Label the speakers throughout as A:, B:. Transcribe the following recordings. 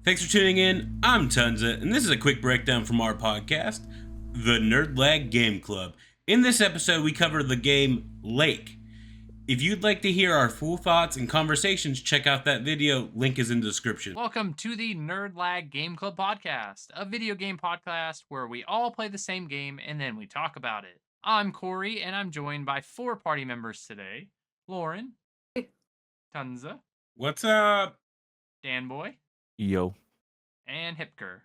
A: Thanks for tuning in. I'm Tunza, and this is a quick breakdown from our podcast, the Nerd Lag Game Club. In this episode, we cover the game Lake. If you'd like to hear our full thoughts and conversations, check out that video. Link is in the description.
B: Welcome to the Nerd Lag Game Club podcast, a video game podcast where we all play the same game and then we talk about it. I'm Corey, and I'm joined by 4 party members today: Lauren, Tunza,
A: What's up?
B: Danboy,
C: Yo.
B: and Hipker.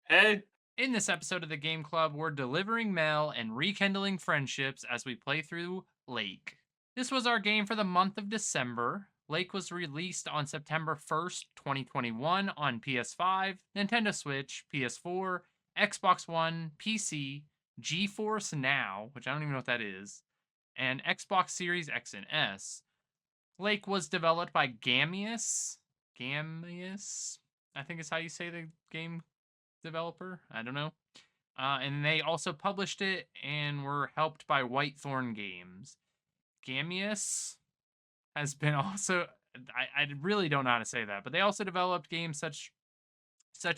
D: Hey.
B: In this episode of the Game Club, we're delivering mail and rekindling friendships as we play through Lake. This was our game for the month of December. Lake was released on September 1st, 2021 on PS5, Nintendo Switch, PS4, Xbox One, PC, GeForce Now, which I don't even know what that is, and Xbox Series X and S. Lake was developed by Gamius, I think is how you say the game developer. I don't know. And they also published it and were helped by Whitethorn Games. Gamius has been also, I really don't know how to say that, but they also developed games such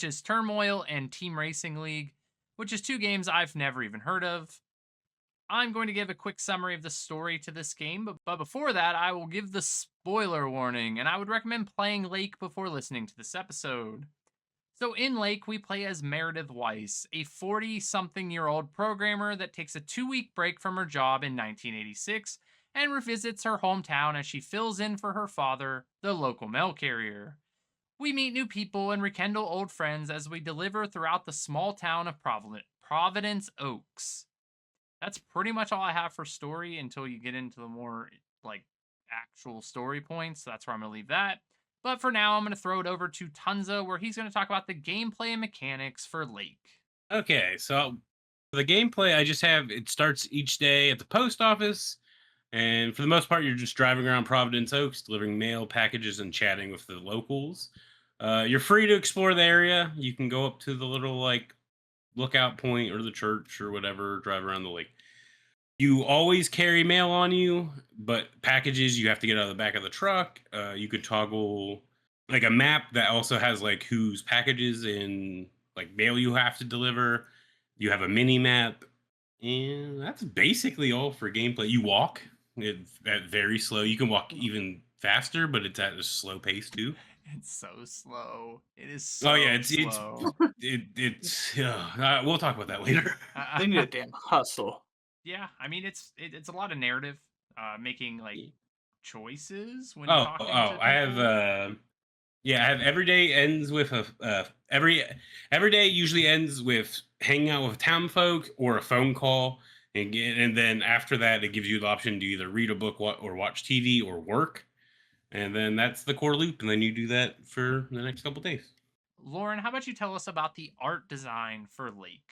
B: as Turmoil and Team Racing League, which is 2 games I've never even heard of. I'm going to give a quick summary of the story to this game, but before that, I will give the spoiler warning, and I would recommend playing Lake before listening to this episode. So in Lake, we play as Meredith Weiss, a 40-something-year-old programmer that takes a 2-week break from her job in 1986 and revisits her hometown as she fills in for her father, the local mail carrier. We meet new people and rekindle old friends as we deliver throughout the small town of Providence Oaks. That's pretty much all I have for story until you get into the more, actual story points. That's where I'm going to leave that. But for now, I'm going to throw it over to Tunza, where he's going to talk about the gameplay and mechanics for Lake.
A: Okay, so the gameplay it starts each day at the post office, and for the most part, you're just driving around Providence Oaks, delivering mail, packages, and chatting with the locals. You're free to explore the area. You can go up to the little, lookout point or the church or whatever, drive around the lake. You always carry mail on you, but packages you have to get out of the back of the truck. You could toggle a map that also has whose packages and mail you have to deliver. You have a mini map, and that's basically all for gameplay. You walk at very slow. You can walk even faster, but it's at a slow pace too.
B: It's so slow. It is so
A: Oh yeah,
B: slow.
A: it's we'll talk about that later.
D: They need a damn hustle.
B: Yeah, I mean it's a lot of narrative, making choices when
A: Oh,
B: talking to
A: I have
B: people.
A: I have every day ends with every day usually ends with hanging out with town folk or a phone call, and then after that it gives you the option to either read a book or watch TV or work, and then that's the core loop, and then you do that for the next couple days.
B: Lauren, how about you tell us about the art design for Lake?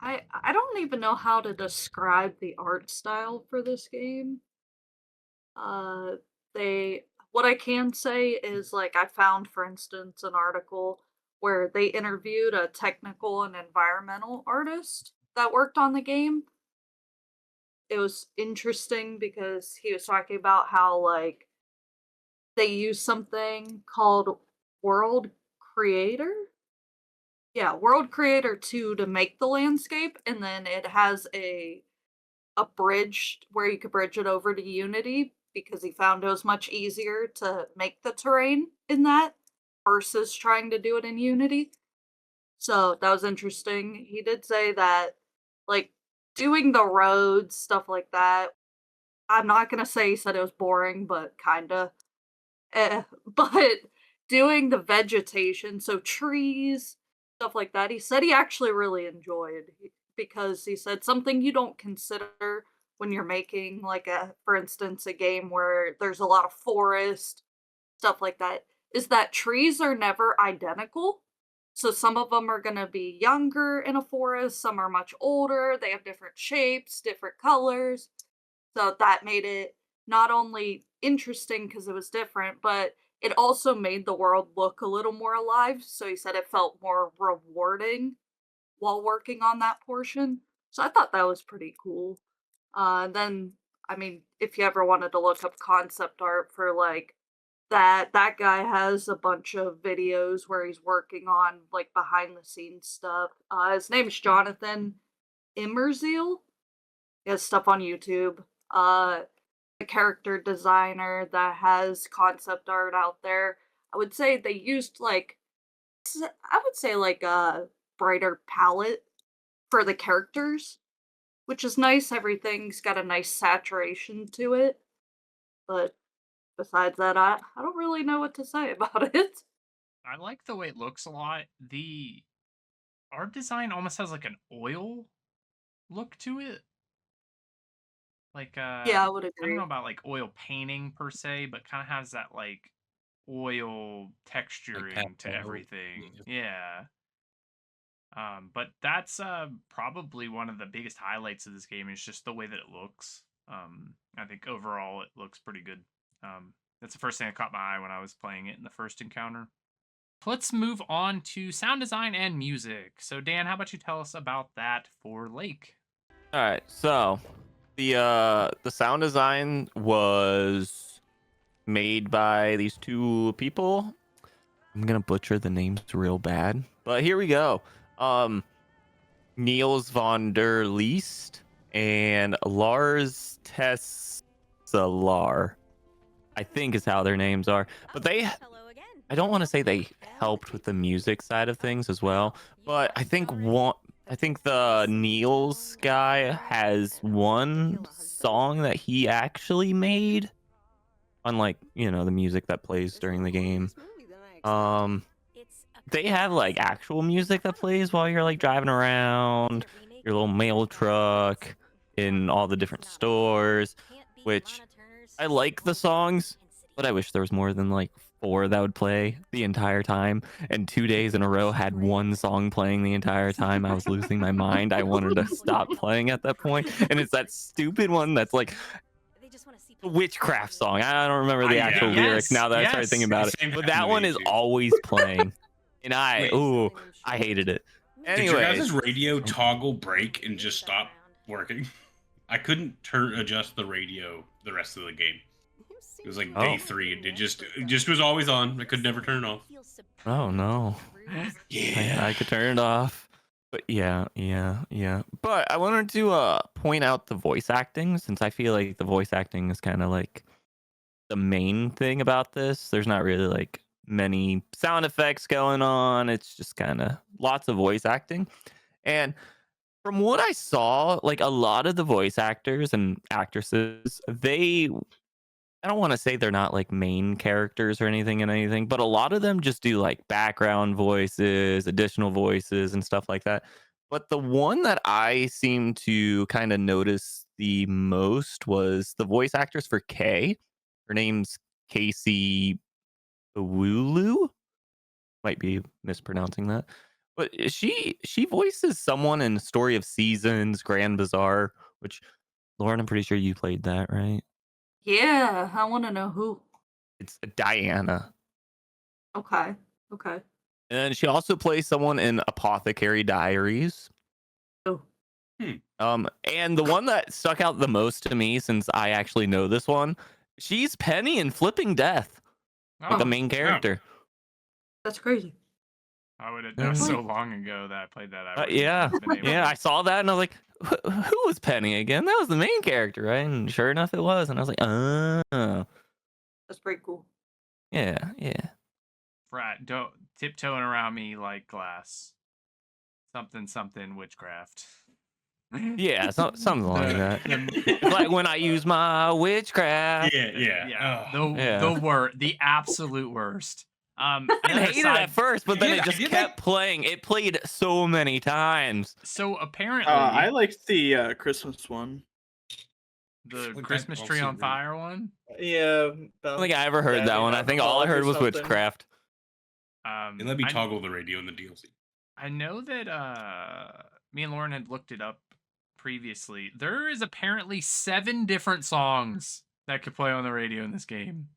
E: I don't even know how to describe the art style for this game. They what I can say is I found, for instance, an article where they interviewed a technical and environmental artist that worked on the game. It was interesting because he was talking about how they use something called World Creator. Yeah, World Creator 2 to make the landscape, and then it has a bridge where you could bridge it over to Unity because he found it was much easier to make the terrain in that versus trying to do it in Unity. So that was interesting. He did say that like doing the roads, stuff like that. I'm not gonna say he said it was boring, but kinda. But doing the vegetation, so trees, stuff like that, he said he actually really enjoyed because he said something you don't consider when you're making for instance, a game where there's a lot of forest, stuff like that, is that trees are never identical. So some of them are gonna be younger in a forest, some are much older, they have different shapes, different colors. So that made it not only interesting because it was different, but it also made the world look a little more alive. So he said it felt more rewarding while working on that portion. So I thought that was pretty cool. Then, I mean, if you ever wanted to look up concept art for that guy has a bunch of videos where he's working on like behind the scenes stuff. His name's Jonathan Immerzeal. He has stuff on YouTube. A character designer that has concept art out there. I would say they used like I would say like a brighter palette for the characters, which is nice. Everything's got a nice saturation to it. But besides that, I don't really know what to say about it.
B: I like the way it looks a lot. The art design almost has like an oil look to it. Like
E: Yeah, I would
B: I don't know
E: agree.
B: about like oil painting per se, but kind of has that like oil
A: Like
B: texturing to
A: pastel.
B: everything.
A: Yeah.
B: Yeah. But that's probably one of the biggest highlights of this game is just the way that it looks. I think overall it looks pretty good. That's the first thing that caught my eye when I was playing it in the first encounter. Let's move on to sound design and music. So Dan, how about you tell us about that for Lake?
C: All right, so the sound design was made by these two people. I'm gonna butcher the names real bad, but here we go. Niels van der Leest and Lars Tesselaar, I think is how their names are. But I don't want to say they helped with the music side of things as well, but I think the Niels guy has one song that he actually made, unlike, the music that plays during the game. They have like actual music that plays while you're like driving around your little mail truck in all the different stores, which I like the songs, but I wish there was more than like 4 that would play the entire time. And 2 days in a row had one song playing the entire time. I was losing my mind. I wanted to stop playing at that point. And it's that stupid one that's like the witchcraft song. I don't remember the actual
A: Yeah.
C: lyrics now that I started thinking about it.
A: Same
C: But
A: happened
C: that
A: to
C: one
A: me,
C: is
A: too.
C: always playing. And
A: Wait.
C: I hated it.
A: Did your guys'
C: Anyways,
A: radio toggle break and just stop working? I couldn't adjust the radio the rest of the game. It was like day 3, and it just was always on. I could never turn it off.
C: oh no.
A: Yeah.
C: I could turn it off. But yeah. But I wanted to point out the voice acting, since I feel like the voice acting is kind of like the main thing about this. There's not really like many sound effects going on. It's just kind of lots of voice acting. And from what I saw, like a lot of the voice actors and actresses, I don't want to say they're not like main characters or anything, but a lot of them just do like background voices, additional voices, and stuff like that. But the one that I seem to kind of notice the most was the voice actress for Kay. Her name's Casey Owulu. Might be mispronouncing that. But she voices someone in Story of Seasons, Grand Bazaar, which, Lauren, I'm pretty sure you played that, right?
E: Yeah, I want to know who.
C: It's Diana.
E: Okay. Okay.
C: And she also plays someone in Apothecary Diaries.
E: Oh.
C: And the one that stuck out the most to me, since I actually know this one, she's Penny in Flipping Death, with the main character.
E: That's crazy.
B: I would have. That was so long ago that I played that. I
C: Yeah,
B: wouldn't have been able
C: yeah.
B: to-
C: I saw that and I was like, who was Penny again? That was the main character, right? And sure enough, it was. And I was like, oh,
E: That's pretty cool.
C: yeah.
B: Frat, don't tiptoeing around me like glass. Something witchcraft.
C: Yeah, something like that.
B: The-
C: It's like when I use my witchcraft.
B: yeah.
A: Oh.
B: The absolute worst.
C: I
B: another
C: hated it
B: side-
C: at first, but then
A: Yeah,
C: it
A: I
C: just
A: did
C: kept playing. It played so many times.
B: So apparently,
D: I liked the Christmas one.
B: the
A: Like,
B: Christmas
A: that
B: tree on
A: also
B: fire one.
D: Yeah.
C: I don't think I ever heard that one. I think all I heard was witchcraft.
A: And let me toggle the radio in the DLC.
B: I know that me and Lauren had looked it up previously. There is apparently 7 different songs that could play on the radio in this game.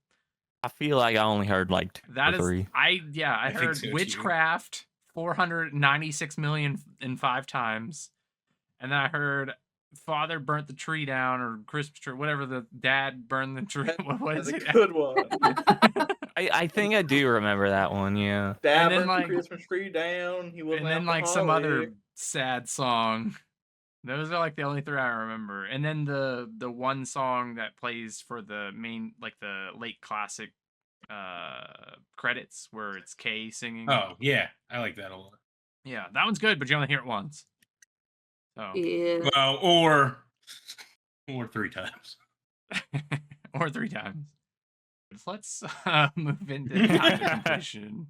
C: I feel like I only heard like 2
B: That
C: or
B: is
C: 3.
B: I
A: I think
B: heard
A: so, too.
B: witchcraft 496 million and 5 times. And then I heard Father burnt the tree down, or Christmas tree, whatever, the dad burned the tree. What is
D: That's a
B: it?
D: good one.
C: I think I do remember that one. Yeah.
D: Dad
B: then,
D: burnt
B: like-
D: the Christmas tree down. He wasn't
B: And then like some other
D: alcoholic.
B: sad song. Those are like the only three I remember. And then the one song that plays for the main, like the late classic credits where it's Kay singing.
A: Oh yeah, I like that a lot.
B: Yeah, that one's good, but you only hear it once. So
E: Yeah.
A: Well, or 3 times.
B: or 3 times. Let's move into time to completion.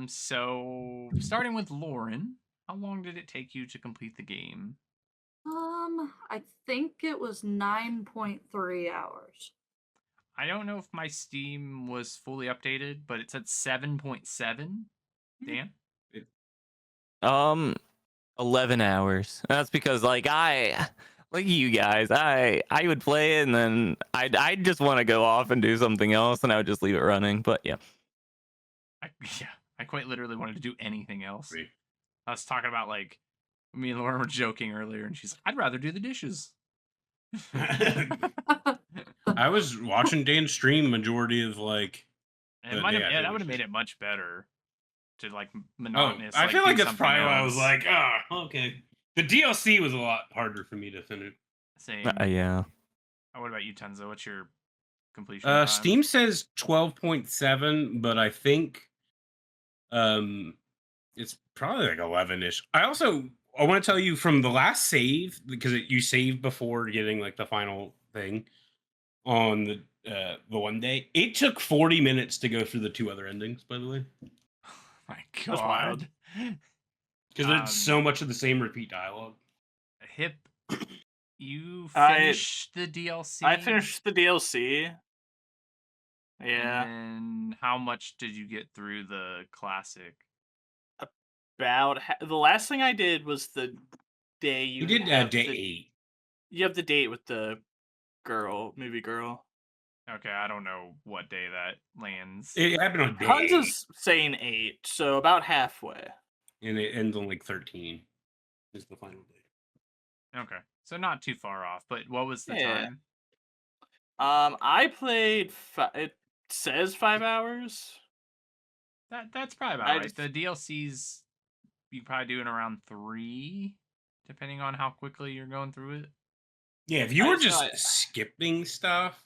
B: So starting with Lauren, how long did it take you to complete the game?
E: I think it was 9.3 hours.
B: I don't know if my Steam was fully updated, but it said 7.7. Dan?
C: 11 hours. That's because like you guys, I would play it and then I'd just want to go off and do something else and I would just leave it running. But yeah.
B: I quite literally wanted to do anything else.
A: Agree.
B: I was talking about like me and Lauren were joking earlier, and she's like, "I'd rather do the dishes."
A: I was watching Dan stream majority of like.
B: It
A: Oh,
B: might have,
A: yeah,
B: yeah,
A: it
B: that
A: was
B: would have made
A: just-
B: it much better to like
A: Oh,
B: monotonous.
A: I
B: like,
A: feel
B: do
A: like that's
B: something
A: probably why I was
B: else.
A: like, okay. The DLC was a lot harder for me to finish.
B: Same.
C: Yeah.
B: What about you, Tenzo? What's your completion time?
A: Steam says 12.7, but I think it's probably like 11ish. I want to tell you from the last save, because you save before getting like the final thing on the one day. It took 40 minutes to go through the 2 other endings, by the way.
B: Oh my
D: That's wild.
B: god.
A: Because there's so much of the same repeat dialogue.
B: Hip, you
D: I-
B: finished the DLC?
D: I finished the DLC. Yeah,
B: And how much did you get through the classic?
D: the last thing I did was the day
A: You did
D: have
A: day
D: the-
A: 8.
D: You have the date with the movie girl.
B: Okay, I don't know what day that lands.
A: It happened on day
D: Tons
A: 8,
D: is saying 8, so about halfway.
A: and it ends on like 13 is the final day.
B: Okay, so not too far off. But what was the
D: Yeah.
B: time?
D: I played. It says 5 hours.
B: That's probably about
D: I
B: right.
D: just-
B: The DLCs you probably do in around 3, depending on how quickly you're going through it.
A: Yeah, if you
D: I
A: were
D: just
A: just
D: thought-
A: skipping stuff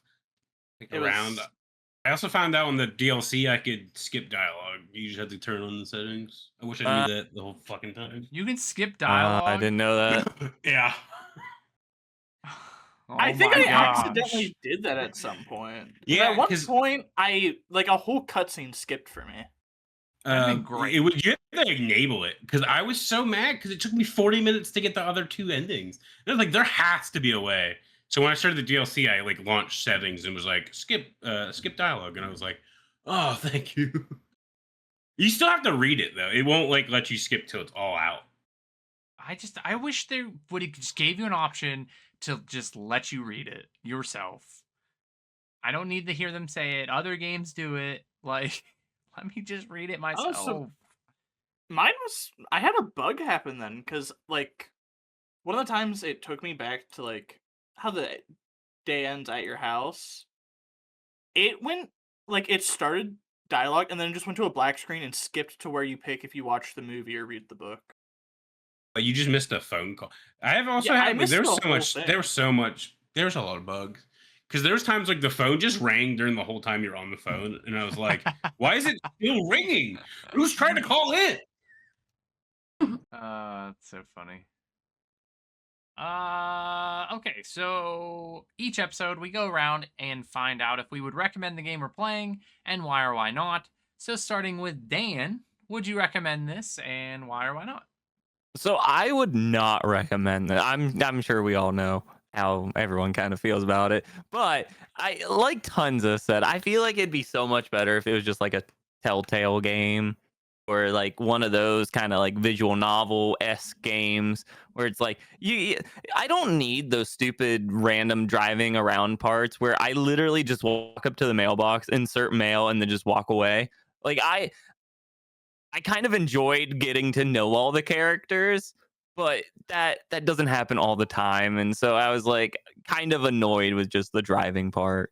A: like
D: It
A: around.
D: was-
A: I also found out on the DLC I could skip dialogue. You just had to turn on the settings. I wish I knew that the whole fucking time.
B: You can skip dialogue.
C: I didn't know that.
A: Yeah.
B: Oh
D: I think
B: my
D: I
B: gosh.
D: accidentally did that at some point. 'Cause
A: Yeah,
D: at one
A: 'cause-
D: point, a whole cutscene skipped for me.
B: That'd be great.
A: It would you have to enable it because I was so mad because it took me 40 minutes to get the other 2 endings. And I was like, there has to be a way. So when I started the DLC, I like launched settings and was like, skip dialogue, and I was like, oh, thank you. You still have to read it though. It won't like let you skip till it's all out.
B: I wish they would have just gave you an option to just let you read it yourself. I don't need to hear them say it. Other games do it. Like, let me just read it myself.
D: Mine was. I had a bug happen then because like one of the times it took me back to like how the day ends at your house. It went like it started dialogue and then it just went to a black screen and skipped to where you pick if you watch the movie or read the book.
A: But you just missed a phone call. I have also
D: Yeah, I
A: had like,
D: missed
A: there's
D: the
A: so
D: whole
A: much.
D: thing.
A: There's a lot of bugs. Because there's times like the phone just rang during the whole time you're on the phone, and I was like, "Why is it still ringing? Who's trying to call in?"
B: That's so funny. Okay, so each episode we go around and find out if we would recommend the game we're playing and why or why not. So starting with Dan, would you recommend this and why or why not?
C: So I would not recommend that. I'm sure we all know how everyone kind of feels about it, but I like Tunza said, I feel like it'd be so much better if it was just like a Telltale game or like one of those kind of like visual novel-esque games where it's like I don't need those stupid random driving around parts where I literally just walk up to the mailbox, insert mail, and then just walk away. Like I kind of enjoyed getting to know all the characters, but that doesn't happen all the time, and so I was like kind of annoyed with just the driving part.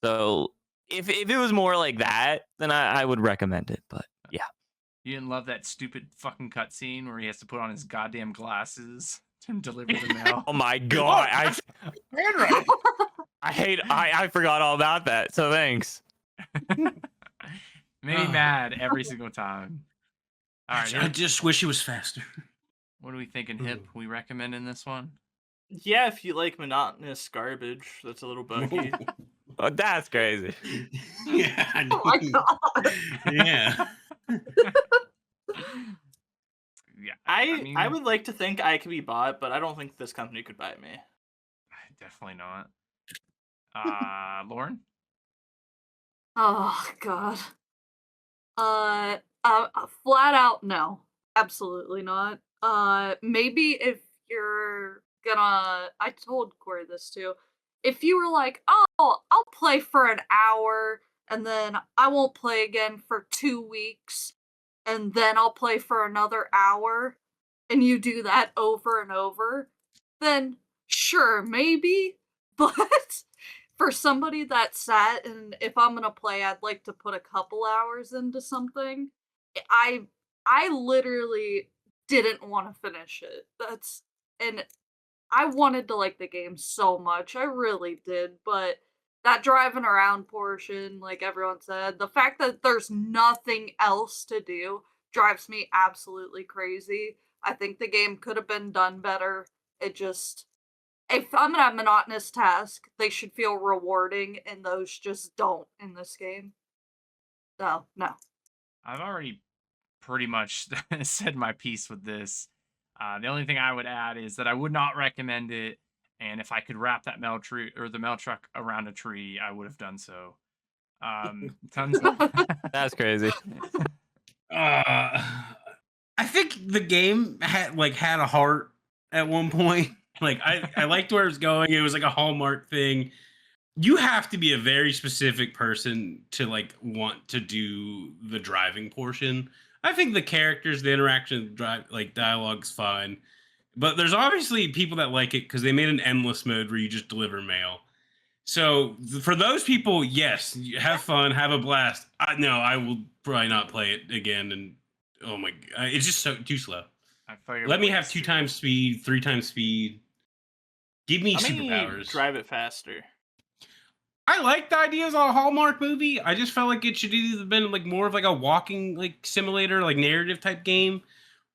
C: So if it was more like that, then I would recommend it. But yeah,
B: You didn't love that stupid fucking cutscene where he has to put on his goddamn glasses to deliver the mail.
C: oh my god,
A: Handwriting.
C: I forgot all about that. So thanks.
B: Made me mad every single time. All right,
A: I
B: Hip,
A: just wish it was faster.
B: what are we thinking, Hip? We recommending this one?
D: Yeah, if you like monotonous garbage, that's a little buggy.
C: Oh, that's crazy.
A: Yeah.
E: Oh my god.
A: Yeah.
B: Yeah,
D: I would like to think I could be bought, but I don't think this company could buy me.
B: definitely not. Lauren?
E: Oh god. Flat out no. Absolutely not. Maybe if you're gonna I told Corey this too. If you were like, "Oh, I'll play for an hour and then I won't play again for 2 weeks and then I'll play for another hour," and you do that over and over, then sure, maybe, but for somebody that's sat and if I'm gonna play, I'd like to put a couple hours into something. I I literally didn't want to finish it. And I wanted to like the game so much. I really did, but that driving around portion, like everyone said, the fact that there's nothing else to do drives me absolutely crazy. I think the game could have been done better. It just if I'm gonna have a monotonous task, they should feel rewarding, and those just don't in this game. No, no.
B: I've already pretty much said my piece with this. The only thing I would add is that I would not recommend it, and if I could wrap that mail tree or the mail truck around a tree, I would have done so. Tons of
C: That's crazy.
A: I think the game had a heart at one point. Like I liked where it was going. It was like a Hallmark thing. You have to be a very specific person to like want to do the driving portion. I think the characters, the interaction, dialogue's fine. But there's obviously people that like it because they made an endless mode where you just deliver mail. So for those people, yes, have fun, have a blast. No, I will probably not play it again. And oh my god, it's just too slow.
B: I figured
A: Let me
B: way
A: have 2
B: too.
A: times speed, 3 times speed. Give me
D: Let me
A: superpowers.
D: drive it faster.
A: I like the idea as a Hallmark movie. I just felt like it should either been like more of like a walking like simulator, like narrative type game,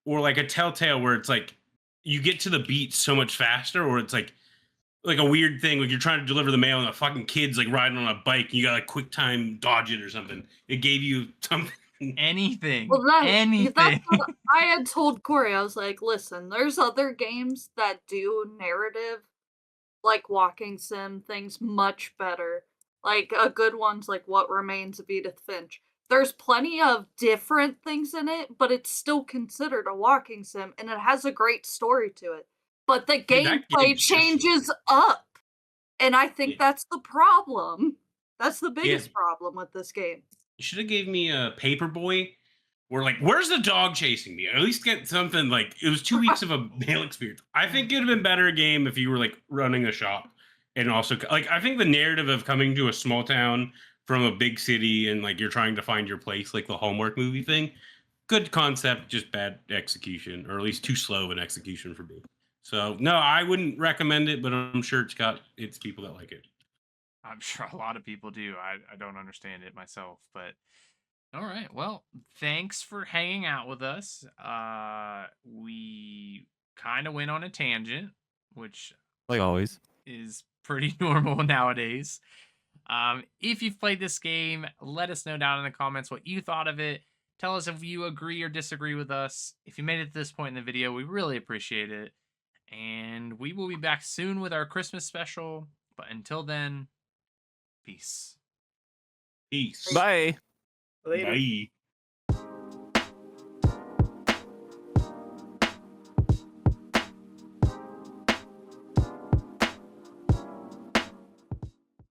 A: or like a Telltale where it's like you get to the beat so much faster, or it's like a weird thing, like you're trying to deliver the mail and a fucking kid's like riding on a bike and you got like quick time dodge it or something. It gave you something.
B: Anything.
E: Well,
B: anything.
E: that's what I had told Corey. I was like, listen, there's other games that do narrative, like walking sim things, much better. Like a good one's like What Remains of Edith Finch. There's plenty of different things in it, but it's still considered a walking sim, and it has a great story to it. But the
A: Dude, that
E: gameplay
A: game's just-
E: changes up, and I think
A: Yeah.
E: that's the problem. That's the
A: Yeah.
E: biggest problem with this game.
A: You should have gave me a Paperboy. Where like, where's the dog chasing me? At least get something like it was 2 weeks of a mail experience. I think it'd have been better game if you were like running a shop and also like I think the narrative of coming to a small town from a big city and like you're trying to find your place, like the Hallmark movie thing. Good concept, just bad execution, or at least too slow of an execution for me. So no, I wouldn't recommend it, but I'm sure it's people that like it.
B: I'm sure a lot of people do. I don't understand it myself, but all right. Well, thanks for hanging out with us. We kind of went on a tangent, which
C: Like always.
B: is pretty normal nowadays. If you've played this game, let us know down in the comments what you thought of it. Tell us if you agree or disagree with us. If you made it to this point in the video, we really appreciate it. And we will be back soon with our Christmas special. But until then, peace.
A: Peace.
C: Bye.
D: Later.
A: Bye.